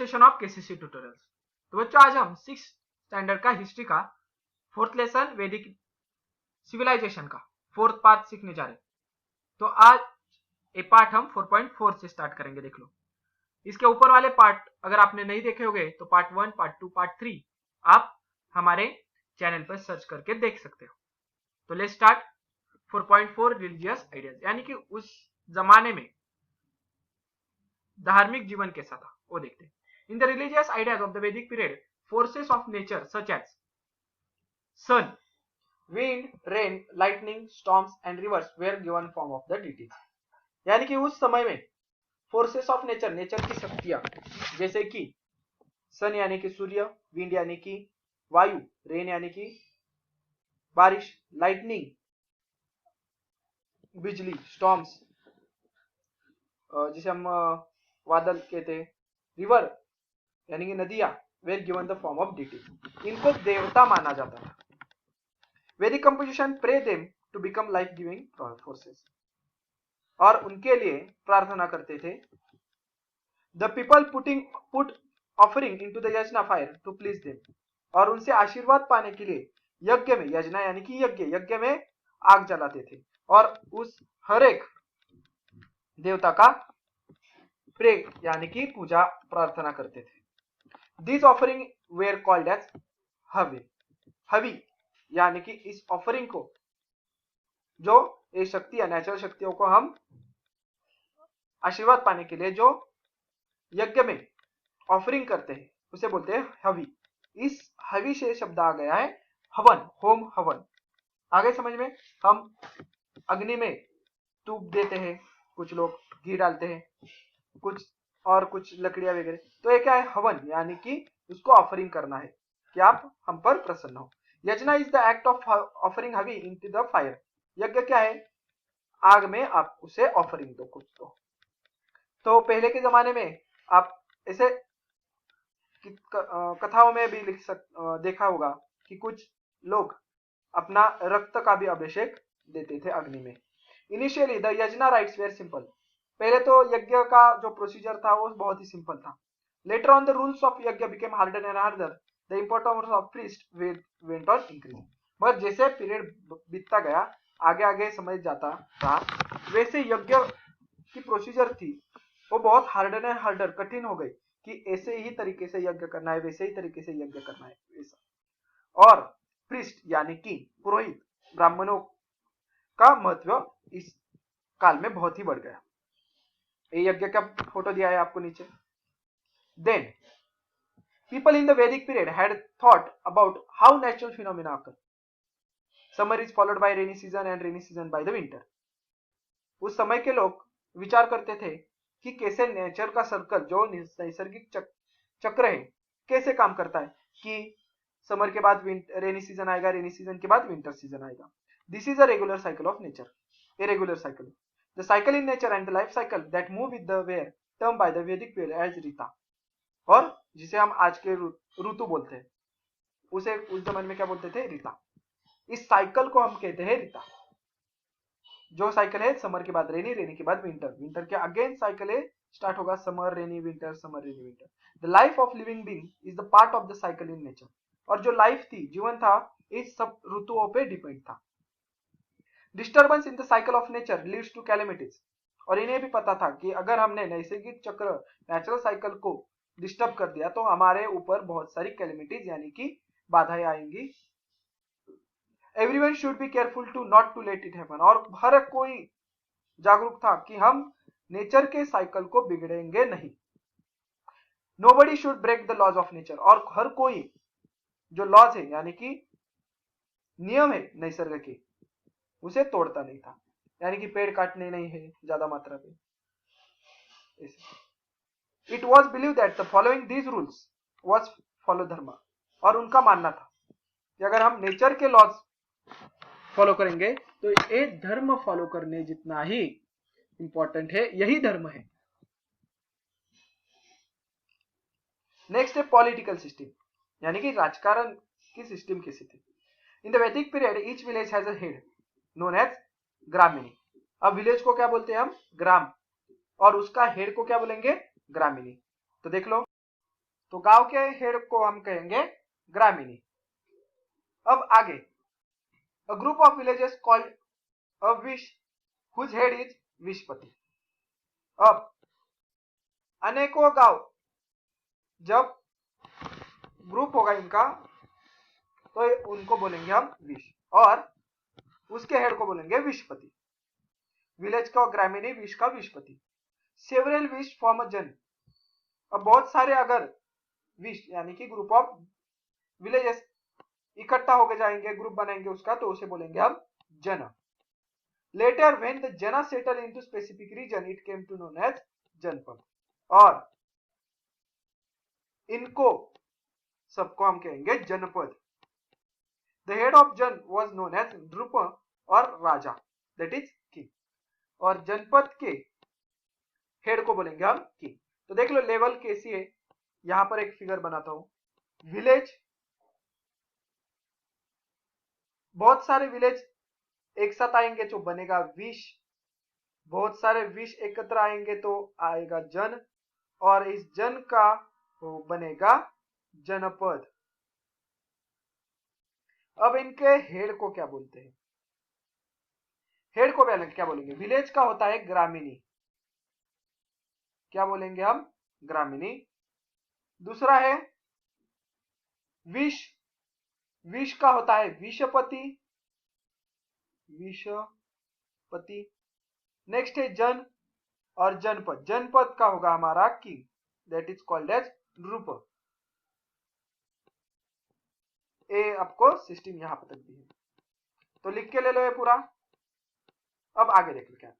Session of KCC tutorials. तो बच्चों आज हम 6th स्टैंडर्ड का हिस्ट्री का 4th लेसन वैदिक सिविलाइजेशन का 4th पार्ट सीखने जा रहे हैं। तो आज ये पार्ट हम 4.4 से स्टार्ट करेंगे। देख लो, इसके ऊपर वाले पार्ट अगर आपने नहीं देखे होंगे तो पार्ट 1, पार्ट 2, पार्ट 3 आप हमारे चैनल पर सर्च करके देख सकते हो। तो लेट्स स्टार्ट 4.4 रिलीजियस आइडियाज, यानी कि उस जमाने में धार्मिक जीवन कैसा था वो देखते हैं। In the religious ideas of the Vedic period, forces of nature such as sun, wind, rain, lightning, storms and rivers were given form of the deities. यानी कि उस समय में फोर्सेस ऑफ नेचर, नेचर की शक्तियां, जैसे कि सन यानी कि सूर्य, विंड यानी कि वायु, रेन यानी कि बारिश, लाइटनिंग बिजली, स्टॉर्म्स जिसे हम बादल कहते हैं, रिवर यानी कि नदियां, were given the form of deities. इनको देवता माना जाता था। वैदिक composition pray them to become life giving forces, और उनके लिए प्रार्थना करते थे। The people put offering into the yajna fire to please them, और उनसे आशीर्वाद पाने के लिए यज्ञ में, यज्ञ यानी कि यज्ञ में आग जलाते थे और उस हर एक देवता का प्रे यानी कि पूजा प्रार्थना करते थे। This offering were called as havi, हवी यानी कि इस ऑफरिंग को, जो ये शक्तियां, नेचुरल शक्तियों को हम आशीर्वाद पाने के लिए जो यज्ञ में ऑफरिंग करते हैं उसे बोलते हैं हवी। इस हवी से शब्द आ गया है हवन, होम हवन। आगे समझ में, हम अग्नि में तूप देते हैं, कुछ लोग घी डालते हैं, कुछ लकड़ियां वगैरह। तो ये क्या है? हवन, यानी कि उसको ऑफरिंग करना है कि आप हम पर प्रसन्न हो। यज्ञ is the act of offering हवी इनटू द फायर। यज्ञ क्या है? आग में आप उसे ऑफरिंग दो कुछ। तो पहले के जमाने में आप ऐसे कथाओं में भी देखा होगा कि कुछ लोग अपना रक्त का भी अभिषेक देते थे अग्नि में। Initially the yajna rites were simple. पहले तो यज्ञ का जो प्रोसीजर था वो बहुत ही सिंपल था। Later on the rules of yajna became harder and harder, the importance of priest went on increasing. मगर जैसे पीरियड बीतता गया, आगे आगे समझ जाता था, वैसे यज्ञ की प्रोसीजर थी वो बहुत हार्डर एंड हार्डर, कठिन हो गई कि ऐसे ही तरीके से यज्ञ करना है, वैसे ही तरीके से यज्ञ करना है वैसा। और प्रीस्ट यानी कि पुरोहित, ब्राह्मणों का महत्व इस काल में बहुत ही बढ़ गया। ये यज्ञ का फोटो दिया है आपको नीचे। Then people in the Vedic period had thought about how natural phenomena occur. Summer is followed by rainy season and rainy season by the winter. उस समय के लोग विचार करते थे कि कैसे नेचर का सर्कल, जो नैसर्गिक चक्र है, कैसे काम करता है कि समर के बाद रेनी सीजन आएगा, रेनी सीजन के बाद विंटर सीजन आएगा। This is a regular cycle of nature, irregular cycle. The cycle in nature and the life cycle that move with the were termed by the Vedic period as Rita. और जिसे हम आज के ऋतु बोलते हैं, उसे उस जमाने में क्या बोलते थे? ऋता। इस साइकिल को हम कहते हैं ऋता। जो साइकिल है समर के बाद रेनी, रेनी के बाद विंटर, विंटर के अगेन साइकिल है स्टार्ट होगा summer rainy winter, summer rainy winter. The life of living being is the part of the cycle in nature. और जो लाइफ थी, जीवन था, इस सब ऋतुओं पे डिपेंड था। Disturbance in the cycle of nature leads to calamities. और इन्हें भी पता था कि अगर हमने नैसर्गिक चक्र, नेचुरल साइकिल को डिस्टर्ब कर दिया तो हमारे ऊपर बहुत सारी कैलेमिटीज यानी कि बाधाएं आएंगी। Everyone should be careful to not to let it happen. और हर कोई जागरूक था कि हम नेचर के साइकिल को बिगड़ेंगे नहीं। Nobody should break the laws of nature. और हर कोई जो लॉज है यानी कि नियम है निसर्ग के, उसे तोड़ता नहीं था। यानी कि पेड़ काटने नहीं है ज्यादा मात्रा पे। It was believe that the following these rules was follow धर्म। और उनका मानना था कि अगर हम नेचर के लॉज फॉलो करेंगे तो ये धर्म फॉलो करने जितना ही इंपॉर्टेंट है, यही धर्म है। नेक्स्ट है पॉलिटिकल सिस्टम, यानी कि राजकारण की सिस्टम कैसी थी। In the Vedic period each village has a head known as gramini. अब विलेज को क्या बोलते हैं हम? ग्राम। और उसका हेड को क्या बोलेंगे? ग्रामीणी। तो देख लो, तो गांव के हेड को हम कहेंगे ग्रामीणी। अब आगे, a group of villages called a vish whose head is vishpati. अब अनेकों गांव जब ग्रुप होगा इनका तो उनको बोलेंगे हम विश, और उसके हेड को बोलेंगे विशपति। विलेज का ग्रामीणी, विश का विशपति। सेवरल विश फॉर्म अ जन। अब बहुत सारे अगर विश यानी कि ग्रुप ऑफ विलेजेस इकट्ठा होकर जाएंगे, ग्रुप बनाएंगे उसका, तो उसे बोलेंगे हम जन। Later when the jana settle into specific region it came to known as janapada. और इनको सबको हम कहेंगे जनपद। The head of jana was known as nripa और राजा, दैट इज किंग। और जनपद के हेड को बोलेंगे हम किंग। तो देख लो लेवल कैसी है, यहां पर एक फिगर बनाता हूं। विलेज, बहुत सारे विलेज एक साथ आएंगे जो बनेगा विश। बहुत सारे विश एकत्र आएंगे तो आएगा जन, और इस जन का वो बनेगा जनपद। अब इनके हेड को क्या बोलते हैं? हेड को क्या बोलेंगे? विलेज का होता है ग्रामीणी, क्या बोलेंगे हम? ग्रामीणी। दूसरा है विश, विश का होता है विशपति, विशपति। नेक्स्ट है जन और जनपद, जनपद का होगा हमारा king, that is called as nripa. ए आपको सिस्टम यहां पर तक दी है, तो लिख के ले लो ये पूरा। अब आगे देख लो क्या।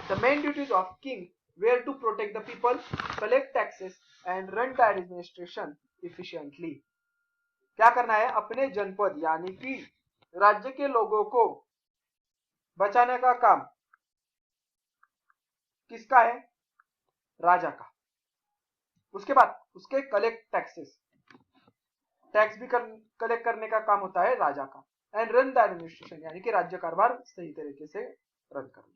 The main duties of king were to protect the people, collect taxes and run the administration efficiently. क्या करना है? अपने जनपद यानी कि राज्य के लोगों को बचाने का काम किसका है? राजा का। उसके बाद उसके कलेक्ट टैक्सेस, टैक्स भी कलेक्ट करने का काम होता है राजा का। एंड रन द एडमिनिस्ट्रेशन यानी कि राज्य कारभार सही तरीके से रन करना।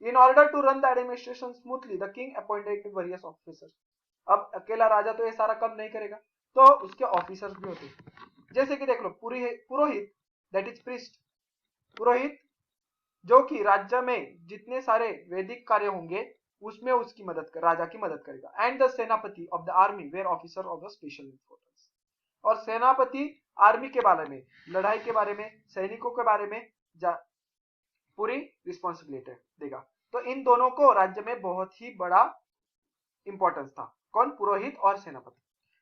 In order to run the administration smoothly the king appointed various officers. अब अकेला राजा तो ये सारा काम नहीं करेगा, तो उसके ऑफिसर्स भी होते हैं। जैसे कि देख लो पुरोहित, दैट इज प्रीस्ट। पुरोहित जो कि राज्य में जितने सारे वैदिक कार्य होंगे उसमें उसकी मदद कर, राजा की मदद करेगा। And the senapati of the army were officer of the special importance. और सेनापति आर्मी के बारे में, लड़ाई के बारे में, सैनिकों के बारे में पूरी रिस्पॉन्सिबिलिटी देगा। तो इन दोनों को राज्य में बहुत ही बड़ा इंपॉर्टेंस था। कौन? पुरोहित और सेनापति।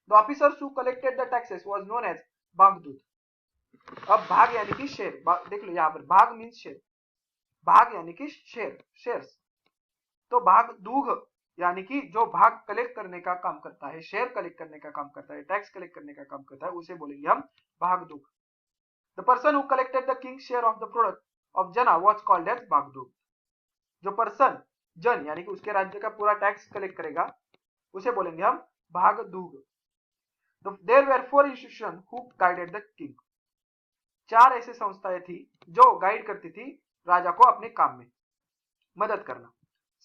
The officers who collected the taxes was known as bhagdut. अब भाग यानी कि शेर, देख लो यहाँ पर भाग मीन्स शेर, भाग यानी कि शेर, शेयर्स। तो भागदूग यानी कि जो भाग कलेक्ट करने का काम करता है, शेयर कलेक्ट करने का काम करता है, टैक्स कलेक्ट करने का काम करता है, उसे बोलेंगे हम भागदूग। The person who collected the king share of the product of jana was called as bhagdug. जो पर्सन जन यानी कि उसके राज्य का पूरा टैक्स कलेक्ट करेगा उसे बोलेंगे हम भागदूग। There were 4 institution who guided the king. 4 ऐसी संस्थाएं थी जो गाइड करती थी राजा को अपने काम में मदद करना।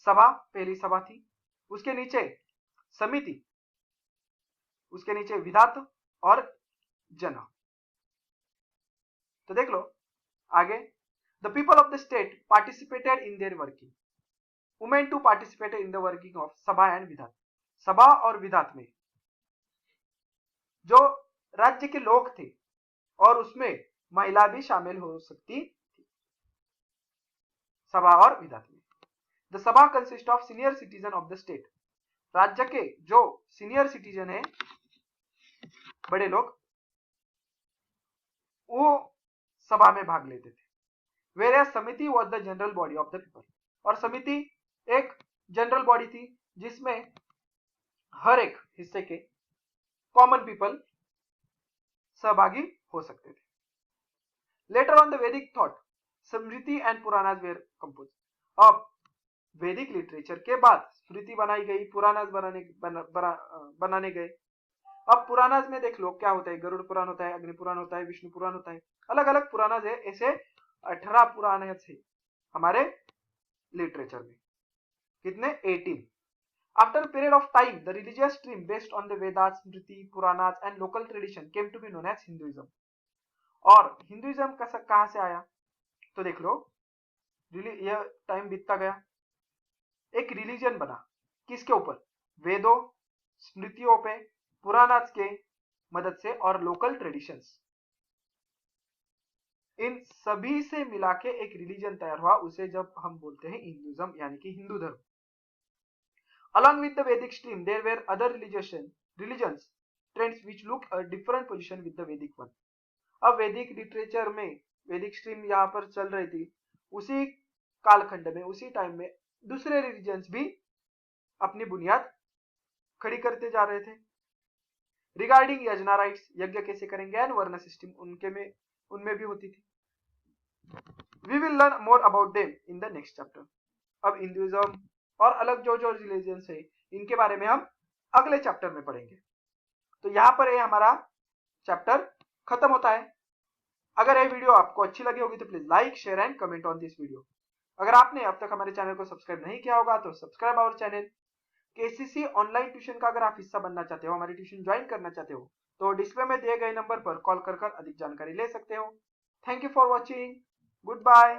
सभा, पहली सभा थी, उसके नीचे समिति, उसके नीचे विधात और जना। तो देख लो आगे, the people of the state participated in their working. Women to participate in the working of sabha and vidhata. सभा और विधात में जो राज्य के लोग थे और उसमें महिला भी शामिल हो सकती थी, सभा और विधात में। द सभा consist of senior citizen of the state. राज्य के जो सीनियर सिटीजन है, बड़े लोग, वो सभा में भाग लेते थे। वेयर समिति was the general body of the people. और समिति एक जनरल बॉडी थी जिसमें हर एक हिस्से के कॉमन पीपल सहभागी हो सकते थे। Later on the Vedic thought smriti and Puranas were compose. अब वैदिक लिटरेचर के बाद स्मृति बनाई गई, पुराणास बनाने गए। अब पुराणास में देख लो क्या होता है, गरुड़ पुराण होता है, अग्नि पुराण होता है, विष्णु पुराण होता है, अलग अलग पुराणास है। ऐसे 18 पुराण है हमारे लिटरेचर में। कितने? 18। After a period of time, the religious stream based on the Vedas, Smriti, Puranas and local tradition came to be known as Hinduism. और हिंदुइज्म कहाँ से आया? तो देख लो, यह टाइम बीतता गया, एक रिलीजन बना, किसके ऊपर? वेदों, स्मृतियों पे, पुराणास के मदद से और लोकल ट्रेडिशंस, इन सभी से मिला के एक रिलीजन तैयार हुआ, उसे जब हम बोलते हैं हिंदुइज्म यानी कि हिंदू धर्म। Along with the Vedic stream, there were other religions trends which look a different position with the Vedic one. अब वैदिक लिटरेचर में वैदिक स्ट्रीम यहाँ पर चल रही थी, उसी कालखंड में, उसी टाइम में दूसरे रिलीजन्स भी अपनी बुनियाद खड़ी करते जा रहे थे। रिगार्डिंग यजना राइट्स, यज्ञ कैसे करेंगे, एंड वर्ण सिस्टम उनमें भी होती थी। We will learn more about them in the next chapter. अब हिंदुइज्म और अलग जो रिलीजन है इनके बारे में हम अगले चैप्टर में पढ़ेंगे। तो यहाँ पर ये हमारा चैप्टर खत्म होता है। अगर ये वीडियो आपको अच्छी लगी होगी तो please like, share and comment on this video. अगर आपने अब तक हमारे चैनल को सब्सक्राइब नहीं किया होगा तो subscribe our channel. KCC online tuition का अगर आप हिस्सा बनना चाहते हो, हमारी ट्यूशन ज्वाइन करना चाहते हो, तो डिस्प्ले में दिए गए नंबर पर कॉल कर अधिक जानकारी ले सकते हो। Thank you for watching, good bye.